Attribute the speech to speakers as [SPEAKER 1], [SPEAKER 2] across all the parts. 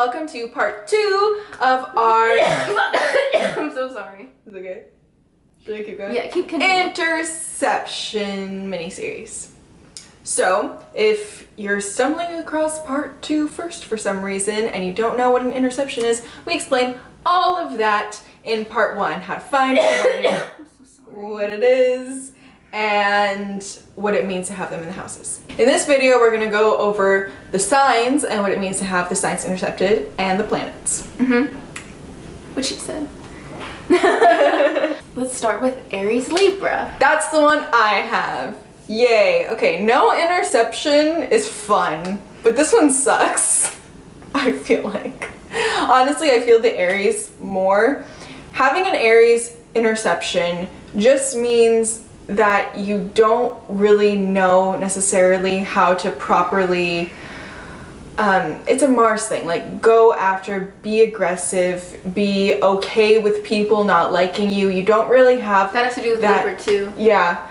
[SPEAKER 1] welcome to part 2 of our I'm so sorry. Is it okay? Should I keep going?
[SPEAKER 2] Yeah, keep continuing.
[SPEAKER 1] Interception miniseries. So, if you're stumbling across part 2 first for some reason and you don't know what an interception is, we explain all of that in part 1. How to find it, what it is, and what it means to have them in the houses. In this video, we're going to go over the signs and what it means to have the signs intercepted and the planets.
[SPEAKER 2] What she said. Let's start with Aries Libra.
[SPEAKER 1] That's the one I have. Yay. Okay, no interception is fun, but this one sucks. I feel like. Honestly, I feel the Aries more. Having an Aries interception just means that you don't really know necessarily how to properly, it's a Mars thing, like go after, be aggressive, be okay with people not liking you. You don't really have
[SPEAKER 2] that has to do with Libra too.
[SPEAKER 1] Yeah,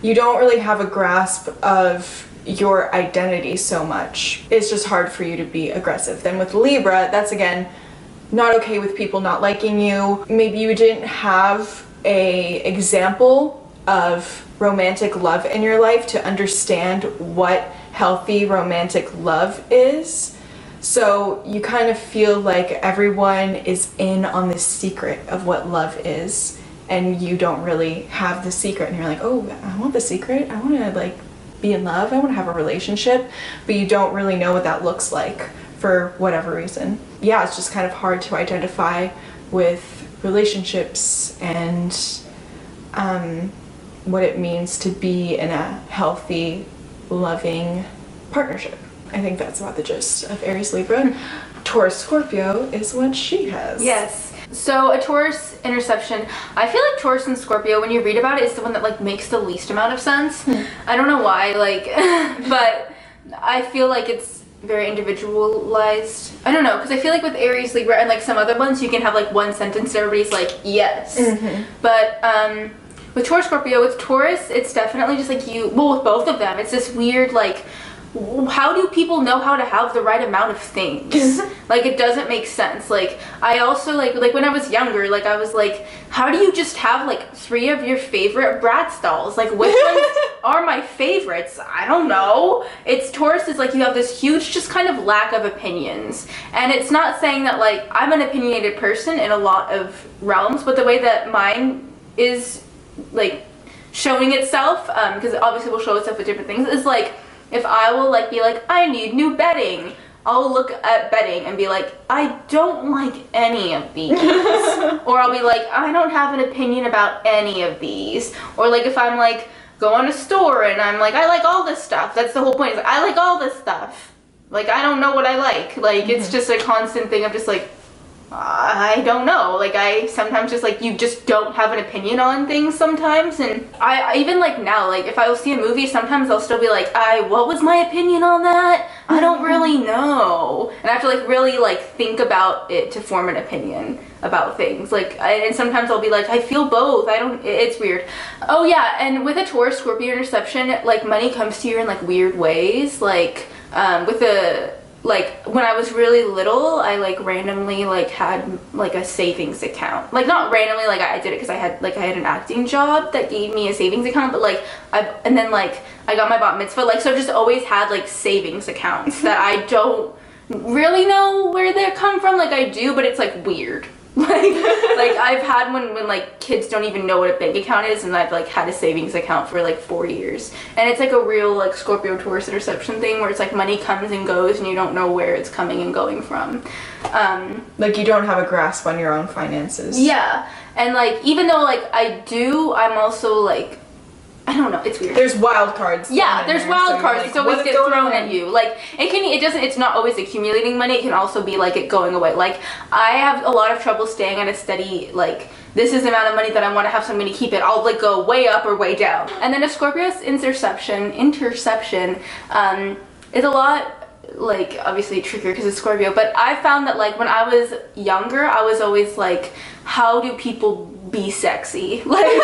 [SPEAKER 1] you don't really have a grasp of your identity so much. It's just hard for you to be aggressive. Then with Libra, that's again not okay with people not liking you. Maybe you didn't have a example of romantic love in your life to understand what healthy romantic love is. So you kind of feel like everyone is in on the secret of what love is, and you don't really have the secret, and you're like, oh, I want the secret, I want to like be in love, I want to have a relationship, but you don't really know what that looks like for whatever reason. Yeah, it's just kind of hard to identify with relationships and what it means to be in a healthy, loving partnership. I think that's about the gist of Aries Libra. Taurus Scorpio is what she has.
[SPEAKER 2] Yes. So a Taurus interception, I feel like Taurus and Scorpio, when you read about it, is the one that like makes the least amount of sense. I don't know why, like, but I feel like it's very individualized. I don't know, because I feel like with Aries, Libra, and like some other ones, you can have like one sentence and everybody's like, yes. But with Taurus, Scorpio, with Taurus, it's definitely just like you, well, with both of them, it's this weird, like, how do people know how to have the right amount of things? Like, it doesn't make sense. Like, I also, like when I was younger, like, I was like, how do you just have, like, 3 of your favorite Bratz dolls? Like, which ones are my favorites? I don't know. It's Taurus is, like, you have this huge just kind of lack of opinions. And it's not saying that, like, I'm an opinionated person in a lot of realms, but the way that mine is, like, showing itself, because obviously will show itself with different things, is, like, if I will like be like, I need new bedding, I'll look at bedding and be like, I don't like any of these. Or I'll be like, I don't have an opinion about any of these. Or like if I'm like, go on a store and I'm like, I like all this stuff. That's the whole point. Is like, I like all this stuff. Like, I don't know what I like. Like, it's just a constant thing of just like, I don't know. Like, I sometimes just like, you just don't have an opinion on things sometimes. And I even like now, like if I will see a movie, sometimes I'll still be like, what was my opinion on that? I don't really know. And I have to like really like think about it to form an opinion about things. Like, and sometimes I'll be like, I feel both. It's weird. Oh yeah, and with a Taurus Scorpio interception, like money comes to you in like weird ways. Like, with a, like when I was really little, I like randomly like had like a savings account. Like not randomly, like I did it because I had an acting job that gave me a savings account, but like and then like I got my bat mitzvah, like so I've just always had like savings accounts that I don't really know where they come from. Like I do, but it's like weird. like I've had when like kids don't even know what a bank account is, and I've like had a savings account for like 4 years, and it's like a real like Scorpio Taurus interception thing where it's like money comes and goes and you don't know where it's coming and going from.
[SPEAKER 1] Like you don't have a grasp on your own finances.
[SPEAKER 2] Yeah, and like even though like I do, I'm also like, I don't know, it's weird.
[SPEAKER 1] There's wild cards.
[SPEAKER 2] Yeah, there's wild cards.
[SPEAKER 1] Like,
[SPEAKER 2] it's always get thrown at you. Like it's not always accumulating money. It can also be like it going away. Like I have a lot of trouble staying at a steady, like this is the amount of money that I want to have, so I'm going to keep it. I'll like go way up or way down. And then a Scorpio's interception is a lot like obviously trickier because it's Scorpio, but I found that like when I was younger, I was always like, how do people be sexy? Like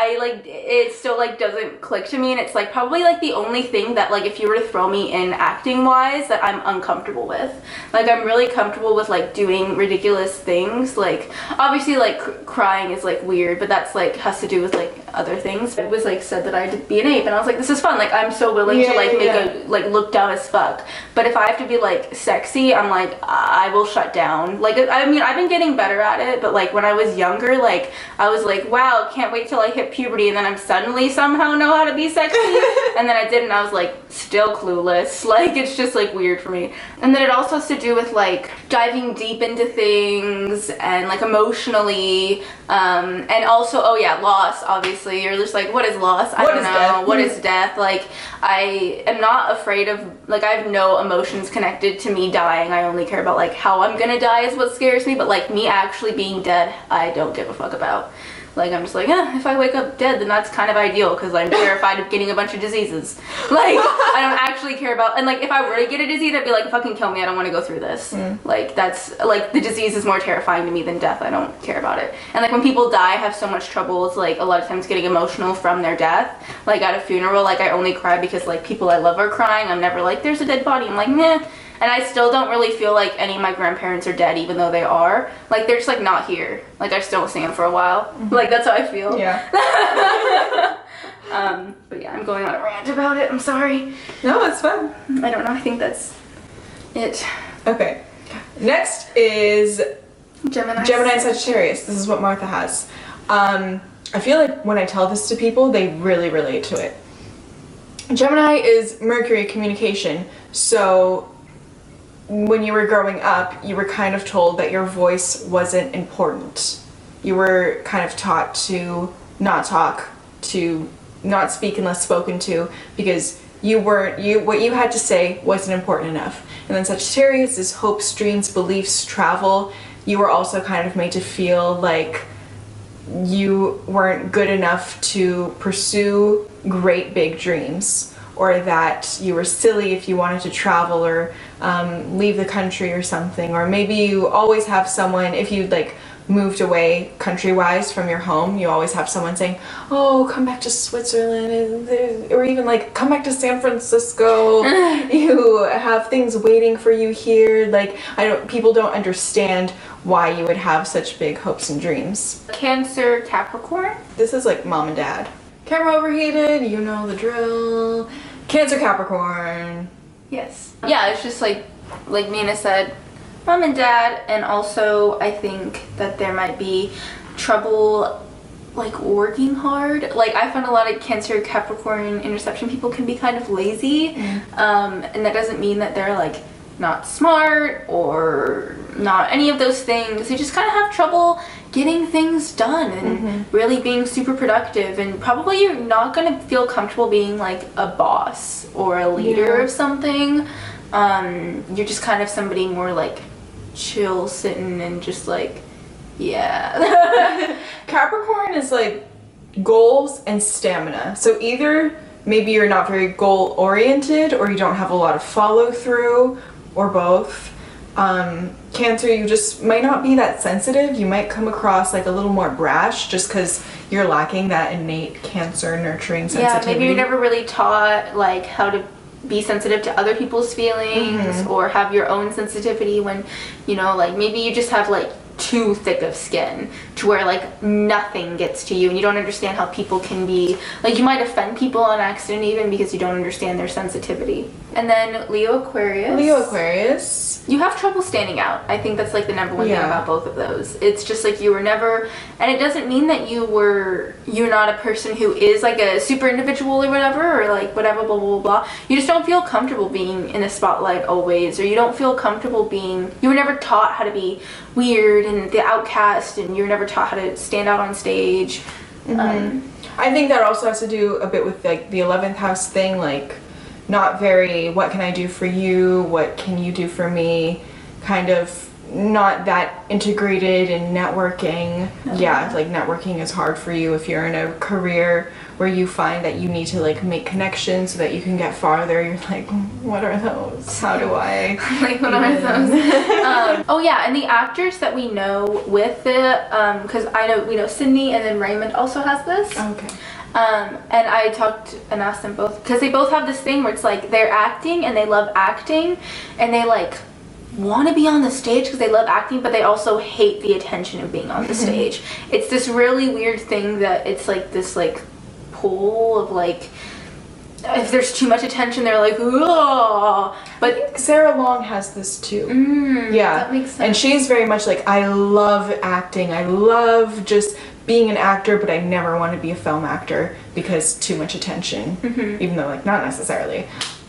[SPEAKER 2] I like, it still like doesn't click to me, and it's like probably like the only thing that like if you were to throw me in acting wise that I'm uncomfortable with. Like I'm really comfortable with like doing ridiculous things, like obviously like crying is like weird, but that's like has to do with like other things. It was like said that I did be an ape, and I was like, this is fun, like I'm so willing to like make a like look dumb as fuck, but if I have to be like sexy, I'm like I will shut down. Like I mean I've been getting better at it, but like when I was younger, like I was like, wow, can't wait till I hit puberty, and then I'm suddenly somehow know how to be sexy. And then I didn't. I was like still clueless. Like it's just like weird for me. And then it also has to do with like diving deep into things and like emotionally, and also, oh yeah, loss. Obviously you're just like, what is loss? I don't know. What is death? Like I am not afraid of, like I have no emotions connected to me dying. I only care about like how I'm gonna die is what scares me, but like me actually being dead, I don't give a fuck about. Like I'm just like, if I wake up dead, then that's kind of ideal, because I'm terrified of getting a bunch of diseases. Like I don't actually care about, and like if I were to get a disease, I'd be like, fucking kill me, I don't want to go through this. Like that's like, the disease is more terrifying to me than death. I don't care about it. And like when people die, I have so much trouble. It's like a lot of times getting emotional from their death. Like at a funeral, like I only cry because like people I love are crying. I'm never like, there's a dead body. I'm like, meh. And I still don't really feel like any of my grandparents are dead, even though they are. Like, they're just, like, not here. Like, I just don't see them for a while. Like, that's how I feel.
[SPEAKER 1] Yeah.
[SPEAKER 2] But yeah, I'm going on a rant about it. I'm sorry.
[SPEAKER 1] No, it's fun.
[SPEAKER 2] I don't know. I think that's it.
[SPEAKER 1] Okay. Next is
[SPEAKER 2] Gemini
[SPEAKER 1] and Sagittarius. This is what Martha has. I feel like when I tell this to people, they really relate to it. Gemini is Mercury communication. So when you were growing up, you were kind of told that your voice wasn't important. You were kind of taught to not talk, to not speak unless spoken to, because what you had to say wasn't important enough. And then Sagittarius is hopes, dreams, beliefs, travel. You were also kind of made to feel like you weren't good enough to pursue great big dreams, or that you were silly if you wanted to travel or leave the country or something. Or maybe you always have someone, if you like moved away country-wise from your home, you always have someone saying, oh, come back to Switzerland, or even like, come back to San Francisco. You have things waiting for you here. Like, people don't understand why you would have such big hopes and dreams.
[SPEAKER 2] Cancer, Capricorn.
[SPEAKER 1] This is like mom and dad. Camera overheated, you know the drill. Cancer, Capricorn.
[SPEAKER 2] Yes. Yeah, it's just like Mina said, mom and dad, and also I think that there might be trouble like working hard. Like I find a lot of Cancer, Capricorn, Interception people can be kind of lazy, and that doesn't mean that they're like not smart or not any of those things. They just kind of have trouble getting things done and really being super productive, and probably you're not going to feel comfortable being like a boss or a leader of something. You're just kind of somebody more like chill, sitting and just like, yeah.
[SPEAKER 1] Capricorn is like goals and stamina. So either maybe you're not very goal oriented, or you don't have a lot of follow through, or both. Cancer, you just might not be that sensitive. You might come across like a little more brash just because you're lacking that innate Cancer nurturing sensitivity.
[SPEAKER 2] Yeah, maybe you're never really taught like how to be sensitive to other people's feelings, or have your own sensitivity when, you know, like maybe you just have like too thick of skin to where like nothing gets to you, and you don't understand how people can be like, you might offend people on accident even because you don't understand their sensitivity. And then Leo, Aquarius, you have trouble standing out. I think that's like the number one thing about both of those. It's just like you were never, and it doesn't mean that you're not a person who is like a super individual or whatever, or like whatever, blah blah blah. You just don't feel comfortable being in the spotlight always, or you don't feel comfortable being, you were never taught how to be weird and the outcast, and you were never taught how to stand out on stage.
[SPEAKER 1] I think that also has to do a bit with like the 11th house thing, like not very, what can I do for you, what can you do for me, kind of not that integrated in networking. Yeah, like networking is hard for you if you're in a career where you find that you need to like make connections so that you can get farther, you're like, what are those? How do I?
[SPEAKER 2] Like, what are those? Oh yeah, and the actors that we know with the, because I know, we know Sydney and then Raymond also has this.
[SPEAKER 1] Okay.
[SPEAKER 2] And I talked and asked them both, because they both have this thing where it's like they're acting and they love acting and they like want to be on the stage because they love acting, but they also hate the attention of being on the stage. It's this really weird thing that it's like this like pull of like, if there's too much attention they're like, oh. But
[SPEAKER 1] Sarah Long has this too. Yeah,
[SPEAKER 2] that makes sense.
[SPEAKER 1] and she's very much like, I love acting, I love just being an actor, but I never want to be a film actor because too much attention, even though like not necessarily,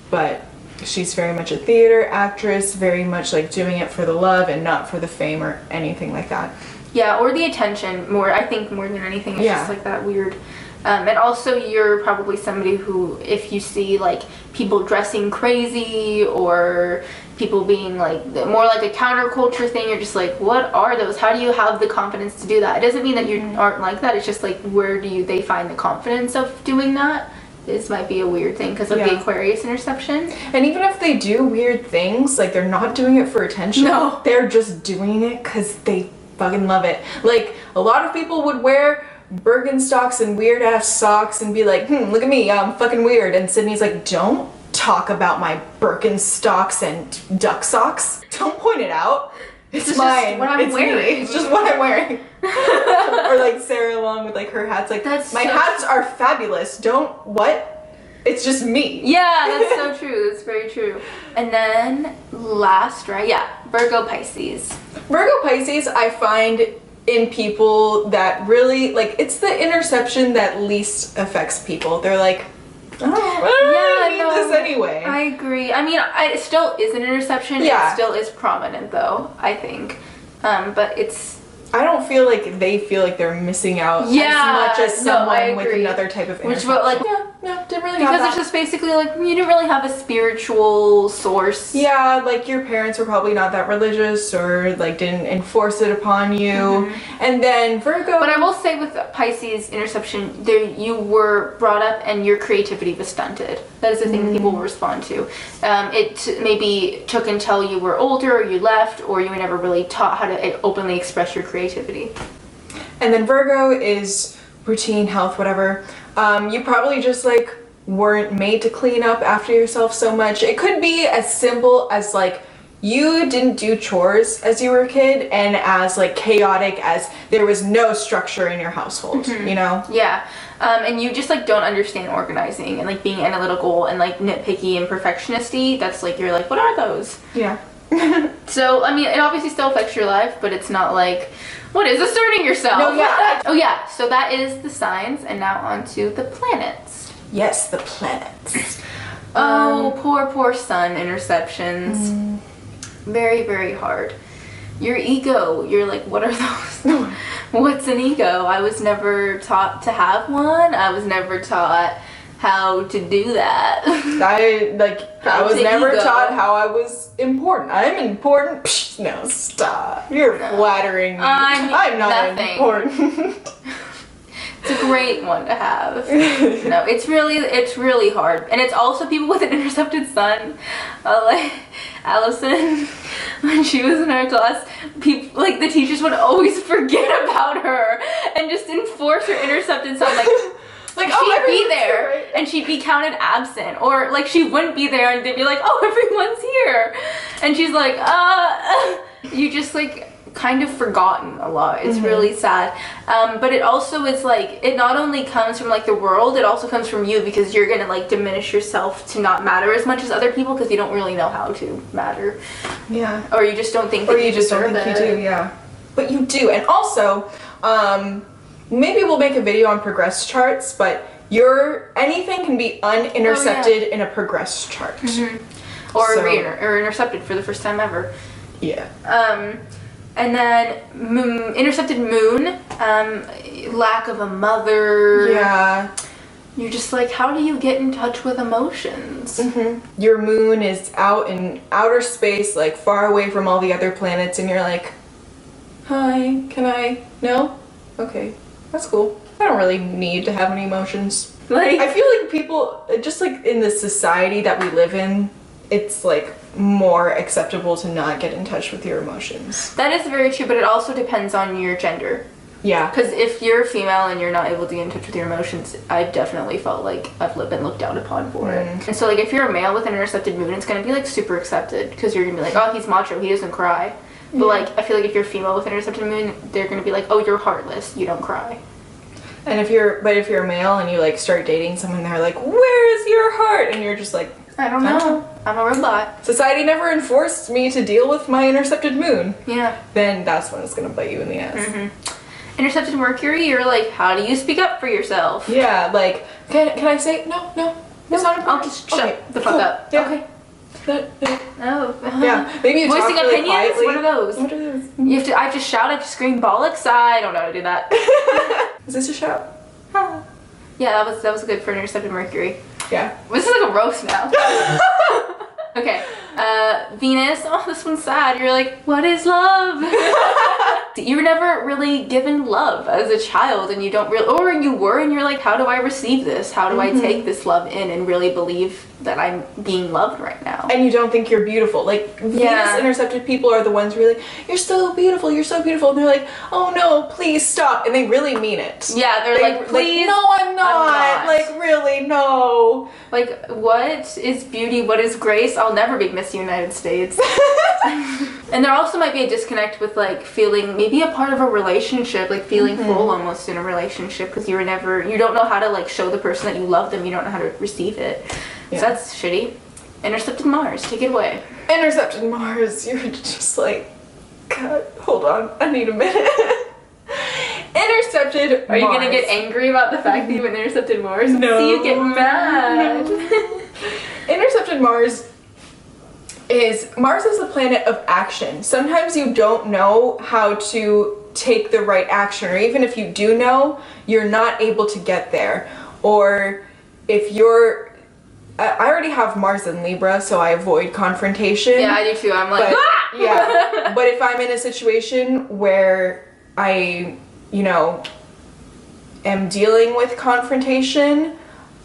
[SPEAKER 1] but she's very much a theater actress, very much like doing it for the love and not for the fame or anything like that.
[SPEAKER 2] Yeah, or the attention more, I think more than anything. It's just like that weird. And also you're probably somebody who, if you see like people dressing crazy or people being like more like a counterculture thing, you're just like, what are those? How do you have the confidence to do that? It doesn't mean that you aren't like that. It's just like, where do they find the confidence of doing that? This might be a weird thing because of the Aquarius interception.
[SPEAKER 1] And even if they do weird things, like they're not doing it for attention.
[SPEAKER 2] No.
[SPEAKER 1] They're just doing it because they fucking love it. Like, a lot of people would wear Birkenstocks and weird ass socks and be like, look at me, I'm fucking weird. And Sydney's like, don't talk about my Birkenstocks and duck socks. Don't point it out. It's mine.
[SPEAKER 2] Just what I'm wearing.
[SPEAKER 1] Me. It's just what I'm wearing. Or like Sarah Long with like her hats. Like, my hats are fabulous. Don't, what? It's just me.
[SPEAKER 2] Yeah, that's so true. That's very true. And then last, right? Yeah, Virgo Pisces.
[SPEAKER 1] Virgo Pisces, I find in people that really, like, it's the interception that least affects people. They're like, I don't need this anyway.
[SPEAKER 2] I agree. I mean, it still is an interception.
[SPEAKER 1] Yeah.
[SPEAKER 2] It still is prominent, though, I think. But it's...
[SPEAKER 1] I don't feel like they feel like they're missing out as much as someone with another type of interception. Didn't really have that.
[SPEAKER 2] Because it's just basically like, you didn't really have a spiritual source.
[SPEAKER 1] Yeah, like your parents were probably not that religious or like didn't enforce it upon you. And then Virgo...
[SPEAKER 2] But I will say with Pisces interception, you were brought up and your creativity was stunted. That is the thing people will respond to. It maybe took until you were older or you left or you were never really taught how to openly express your creativity. And
[SPEAKER 1] then Virgo is routine, health, whatever. You probably just like weren't made to clean up after yourself so much. It could be as simple as like you didn't do chores as you were a kid and as like chaotic as there was no structure in your household, you know?
[SPEAKER 2] Yeah. And you just like don't understand organizing and like being analytical and like nitpicky and perfectionisty. That's like, you're like, what are those?
[SPEAKER 1] Yeah.
[SPEAKER 2] So, I mean, it obviously still affects your life, but it's not like, what is asserting yourself?
[SPEAKER 1] No, yeah.
[SPEAKER 2] Oh yeah, so that is the signs, and now on to the planets.
[SPEAKER 1] Yes, the planets.
[SPEAKER 2] Oh, poor sun interceptions. Very, very hard. Your ego, you're like, what are those? What's an ego? I was never taught to have one. I was never taught how to do that.
[SPEAKER 1] I was never taught how I was important. I'm important. Psh, no, stop. You're flattering me. I'm not important.
[SPEAKER 2] It's a great one to have. No, it's really hard. And it's also people with an intercepted sun. Like Allison, when she was in our class, people, like the teachers would always forget about her and just enforce her intercepted sun. Like she'd be there right? And she'd be counted absent, or like she wouldn't be there and they'd be like, oh, everyone's here, and she's like, you just like kind of forgotten a lot. It's really sad. But it also is like, it not only comes from like the world, it also comes from you, because you're gonna like diminish yourself to not matter as much as other people because you don't really know how to matter.
[SPEAKER 1] Yeah.
[SPEAKER 2] Or you just don't think that you deserve it.
[SPEAKER 1] You do, yeah. But you do. And also, maybe we'll make a video on progress charts, but anything can be unintercepted in a progress chart.
[SPEAKER 2] Or intercepted for the first time ever.
[SPEAKER 1] Yeah.
[SPEAKER 2] And then intercepted moon, lack of a mother.
[SPEAKER 1] Yeah.
[SPEAKER 2] You're just like, how do you get in touch with emotions?
[SPEAKER 1] Your moon is out in outer space, like far away from all the other planets, and you're like, hi, can I? No? Okay. That's cool. I don't really need to have any emotions.
[SPEAKER 2] Like,
[SPEAKER 1] I feel like people, just like in the society that we live in, it's like more acceptable to not get in touch with your emotions.
[SPEAKER 2] that is very true, but it also depends on your gender.
[SPEAKER 1] Yeah.
[SPEAKER 2] Because if you're female and you're not able to get in touch with your emotions, I've definitely felt like I've been looked down upon for it. And so, like, if you're a male with an intercepted moon, it's gonna be like super accepted because you're gonna be like, oh, he's macho, he doesn't cry. But like, I feel like if you're female with an intercepted moon, they're gonna be like, oh, you're heartless, you don't cry.
[SPEAKER 1] And if you're a male and you like start dating someone, they're like, where's your heart? And you're just like,
[SPEAKER 2] I don't know. I'm a robot.
[SPEAKER 1] Society never enforced me to deal with my intercepted moon.
[SPEAKER 2] Yeah.
[SPEAKER 1] Then that's when it's gonna bite you in the ass.
[SPEAKER 2] Intercepted Mercury, you're like, how do you speak up for yourself?
[SPEAKER 1] Yeah, like, can I say no? It's not important.
[SPEAKER 2] I'll just shut the fuck up.
[SPEAKER 1] Yeah.
[SPEAKER 2] Okay.
[SPEAKER 1] Oh.
[SPEAKER 2] Oh.
[SPEAKER 1] Yeah, maybe you talk
[SPEAKER 2] Voicing
[SPEAKER 1] really
[SPEAKER 2] opinions?
[SPEAKER 1] quietly.
[SPEAKER 2] What are those?
[SPEAKER 1] What are those?
[SPEAKER 2] I have to shout, I have to scream bollocks. I don't know how to do that.
[SPEAKER 1] Is this a shout?
[SPEAKER 2] Yeah, that was good for an intercepted Mercury.
[SPEAKER 1] Yeah.
[SPEAKER 2] This is like a roast now. Okay. Venus. Oh, this one's sad. You're like, what is love? You were never really given love as a child, and you don't really, or you were, and you're like, how do I receive this? How do I take this love in and really believe that I'm being loved right now?
[SPEAKER 1] And you don't think you're beautiful. Like, Venus intercepted people are the ones really, you're so beautiful, you're so beautiful. And they're like, oh no, please stop. And they really mean it.
[SPEAKER 2] Yeah, they're like, please.
[SPEAKER 1] No, I'm not. Like, really, no.
[SPEAKER 2] Like, what is beauty? What is grace? I'll never be Miss United States. And there also might be a disconnect with like feeling maybe a part of a relationship, like feeling full almost in a relationship because you don't know how to like show the person that you love them, you don't know how to receive it. Yeah. So that's shitty. Intercepted Mars, take it away.
[SPEAKER 1] Intercepted Mars, you're just like, God, hold on, I need a minute. Intercepted Mars.
[SPEAKER 2] Are you gonna get angry about the fact that you intercepted Mars?
[SPEAKER 1] No.
[SPEAKER 2] See you get mad.
[SPEAKER 1] No. Intercepted Mars is the planet of action. Sometimes you don't know how to take the right action, or even if you do know, you're not able to get there. Or if you're, I already have Mars in Libra, so I avoid confrontation.
[SPEAKER 2] Yeah, I do too. I'm like, ah!
[SPEAKER 1] Yeah. But if I'm in a situation where I, am dealing with confrontation,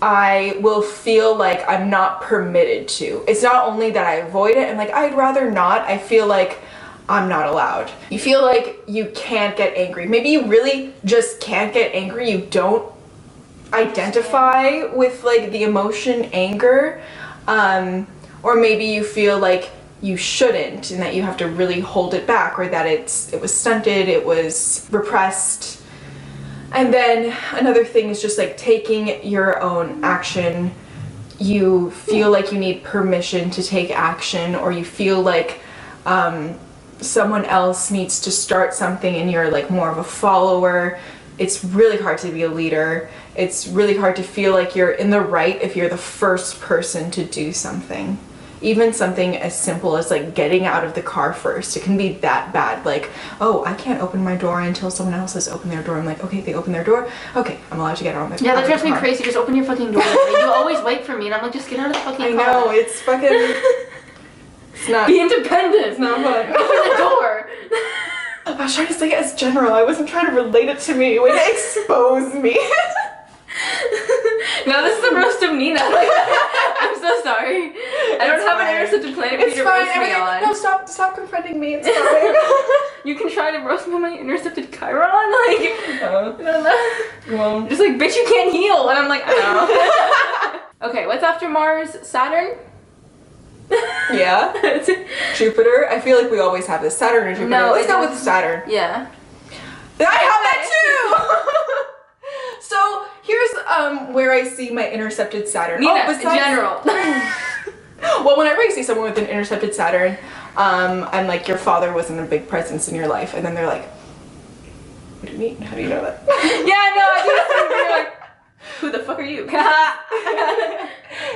[SPEAKER 1] I will feel like I'm not permitted to. It's not only that I avoid it, and like, I'd rather not, I feel like I'm not allowed. You feel like you can't get angry. Maybe you really just can't get angry. You don't identify with like the emotion anger. Or maybe you feel like you shouldn't and that you have to really hold it back, or that it was stunted, it was repressed. And then another thing is just like taking your own action. You feel like you need permission to take action, or you feel like someone else needs to start something and you're like more of a follower. It's really hard to be a leader. It's really hard to feel like you're in the right if you're the first person to do something. Even something as simple as like getting out of the car first. It can be that bad. Like, oh, I can't open my door until someone else has opened their door. I'm like, okay, they open their door. Okay, I'm allowed to get on the car.
[SPEAKER 2] Yeah, that drives me crazy. Just open your fucking door. You always wait for me, and I'm like, just get out of the fucking car.
[SPEAKER 1] I know, it's fucking... It's not...
[SPEAKER 2] Be independent.
[SPEAKER 1] It's not fun.
[SPEAKER 2] Open the door.
[SPEAKER 1] I was trying to say it as general. I wasn't trying to relate it to me. Way to expose me.
[SPEAKER 2] No, this is the roast of Nina. I'm so sorry. I don't have an intercepted planet for you to roast me on.
[SPEAKER 1] No, stop confronting me. It's fine.
[SPEAKER 2] You can try to roast me on my intercepted Chiron. Like, I don't know.
[SPEAKER 1] Well,
[SPEAKER 2] just like, bitch, you can't heal. And I'm like, I know. Okay, what's after Mars? Saturn?
[SPEAKER 1] Yeah. Jupiter. I feel like we always have this. Saturn or Jupiter.
[SPEAKER 2] No,
[SPEAKER 1] let's go with Saturn.
[SPEAKER 2] Yeah.
[SPEAKER 1] I have that too! So here's where I see my intercepted Saturn.
[SPEAKER 2] Nina, general.
[SPEAKER 1] Well, whenever I see someone with an intercepted Saturn, I'm like, your father wasn't a big presence in your life. And then they're like, what do you mean? How do you know that?
[SPEAKER 2] Yeah, no, I do. You're like, who the fuck are you?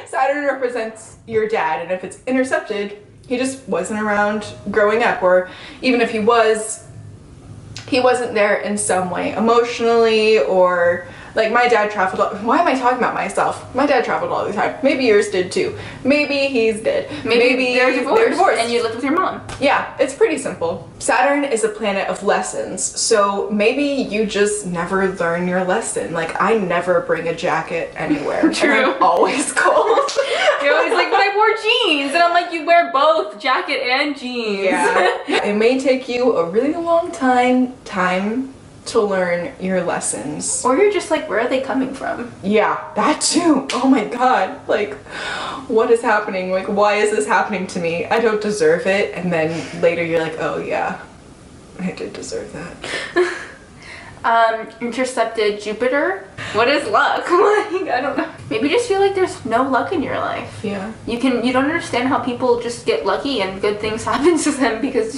[SPEAKER 1] Saturn represents your dad, and if it's intercepted, he just wasn't around growing up, or even if he wasn't there in some way, emotionally or Like my dad traveled, why am I talking about myself? My dad traveled all the time. Maybe yours did too. Maybe he's dead.
[SPEAKER 2] Maybe they're divorced and you live with your mom.
[SPEAKER 1] Yeah, it's pretty simple. Saturn is a planet of lessons, so maybe you just never learn your lesson. Like I never bring a jacket anywhere.
[SPEAKER 2] True.
[SPEAKER 1] And I'm always cold.
[SPEAKER 2] You're always like, but I wore jeans, and I'm like, you wear both jacket and jeans.
[SPEAKER 1] Yeah. It may take you a really long time to learn your lessons.
[SPEAKER 2] Or you're just like, where are they coming from?
[SPEAKER 1] Yeah, that too. Oh my god. Like, what is happening? Like, why is this happening to me? I don't deserve it. And then later you're like, oh yeah, I did deserve that.
[SPEAKER 2] Intercepted Jupiter. What is luck? Like, I don't know. Maybe you just feel like there's no luck in your life.
[SPEAKER 1] Yeah.
[SPEAKER 2] You don't understand how people just get lucky and good things happen to them because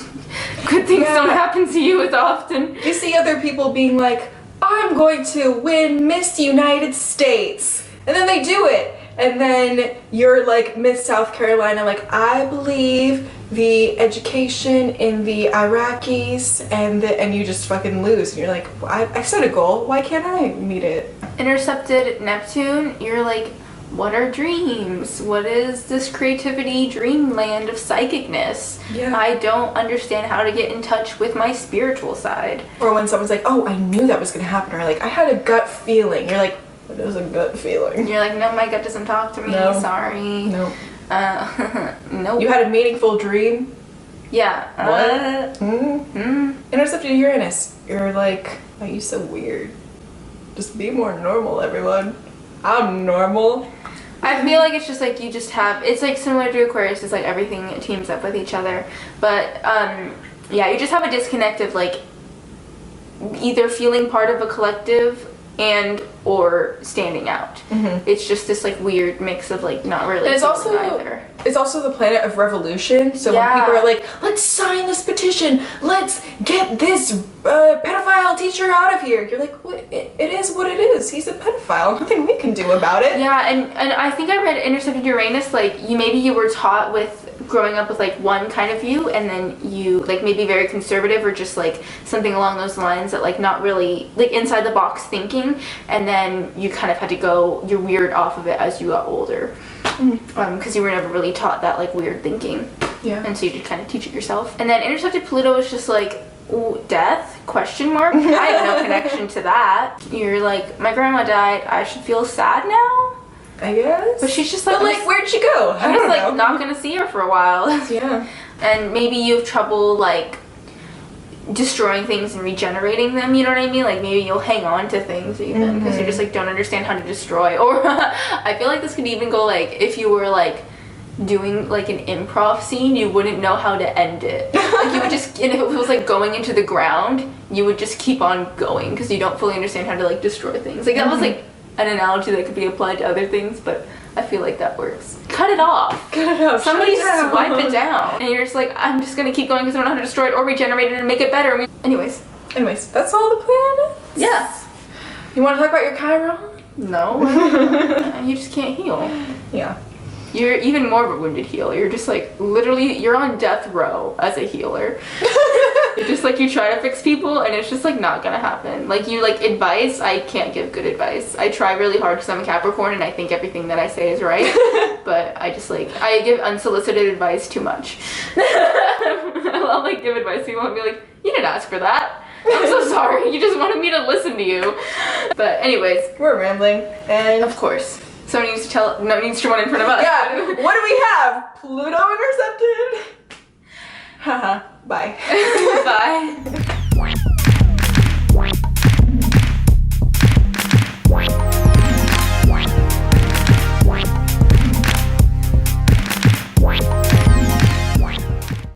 [SPEAKER 2] good things don't happen to you as often.
[SPEAKER 1] You see other people being like, I'm going to win Miss United States. And then they do it. And then you're like Miss South Carolina, like, I believe the education in the Iraqis, and you just fucking lose. And you're like, I set a goal. Why can't I meet it?
[SPEAKER 2] Intercepted Neptune, you're like, what are dreams? What is this creativity dreamland of psychicness?
[SPEAKER 1] Yeah.
[SPEAKER 2] I don't understand how to get in touch with my spiritual side.
[SPEAKER 1] Or when someone's like, oh, I knew that was gonna happen. Or like, I had a gut feeling. You're like, what is a gut feeling?
[SPEAKER 2] You're like, no, my gut doesn't talk to me.
[SPEAKER 1] No.
[SPEAKER 2] Sorry.
[SPEAKER 1] No.
[SPEAKER 2] Nope.
[SPEAKER 1] You had a meaningful dream?
[SPEAKER 2] Yeah.
[SPEAKER 1] What? Intercepted Uranus. You're like, why are you so weird? Just be more normal, everyone. I'm normal.
[SPEAKER 2] I feel like it's just like you just have, it's like similar to Aquarius, it's like everything teams up with each other. But yeah, you just have a disconnect of like either feeling part of a collective and or standing out. It's just this like weird mix of like not really.
[SPEAKER 1] And it's also the planet of revolution. So when people are like, let's sign this petition, let's get this pedophile teacher out of here, you're like, it is what it is. He's a pedophile. Nothing we can do about it.
[SPEAKER 2] Yeah, and I think I read Intercepted Uranus, like you were taught with growing up with like one kind of view, and then you like maybe very conservative or just like something along those lines that like not really like inside the box thinking, and then you kind of had to go, you're weird off of it as you got older. Because you were never really taught that like weird thinking.
[SPEAKER 1] Yeah.
[SPEAKER 2] And so you just kind of teach it yourself. And then Intercepted Pluto is just like, ooh, death? Question mark? I have no connection to that. You're like, my grandma died, I should feel sad now?
[SPEAKER 1] I guess.
[SPEAKER 2] But she's just like,
[SPEAKER 1] but like, where'd she go?
[SPEAKER 2] I'm just like not gonna see her for a while.
[SPEAKER 1] Yeah.
[SPEAKER 2] And maybe you have trouble like destroying things and regenerating them, you know what I mean? Like maybe you'll hang on to things even because you just like don't understand how to destroy. Or I feel like this could even go like if you were like doing like an improv scene, you wouldn't know how to end it. Like you would just, and if it was like going into the ground, you would just keep on going because you don't fully understand how to like destroy things. Like that was like an analogy that could be applied to other things, but I feel like that works. Cut it off.
[SPEAKER 1] Cut it off.
[SPEAKER 2] Somebody swipe it down. And you're just like, I'm just gonna keep going because I don't know how to destroy it or regenerate it and make it better. Anyways,
[SPEAKER 1] that's all the planets?
[SPEAKER 2] yeah.
[SPEAKER 1] You want to talk about your Chiron?
[SPEAKER 2] No. You just can't heal.
[SPEAKER 1] Yeah.
[SPEAKER 2] You're even more of a wounded healer. You're just like, literally, you're on death row as a healer. It's just like you try to fix people and it's just like not gonna happen. Like you like advice, I can't give good advice. I try really hard because I'm a Capricorn and I think everything that I say is right. But I just like, I give unsolicited advice too much. I'll like give advice, people won't be like, you didn't ask for that. I'm so sorry, you just wanted me to listen to you. But anyways.
[SPEAKER 1] We're rambling. And
[SPEAKER 2] of course. Someone needs to run in front of us.
[SPEAKER 1] Yeah, what do we have? Pluto intercepted? Haha, bye.
[SPEAKER 2] Bye.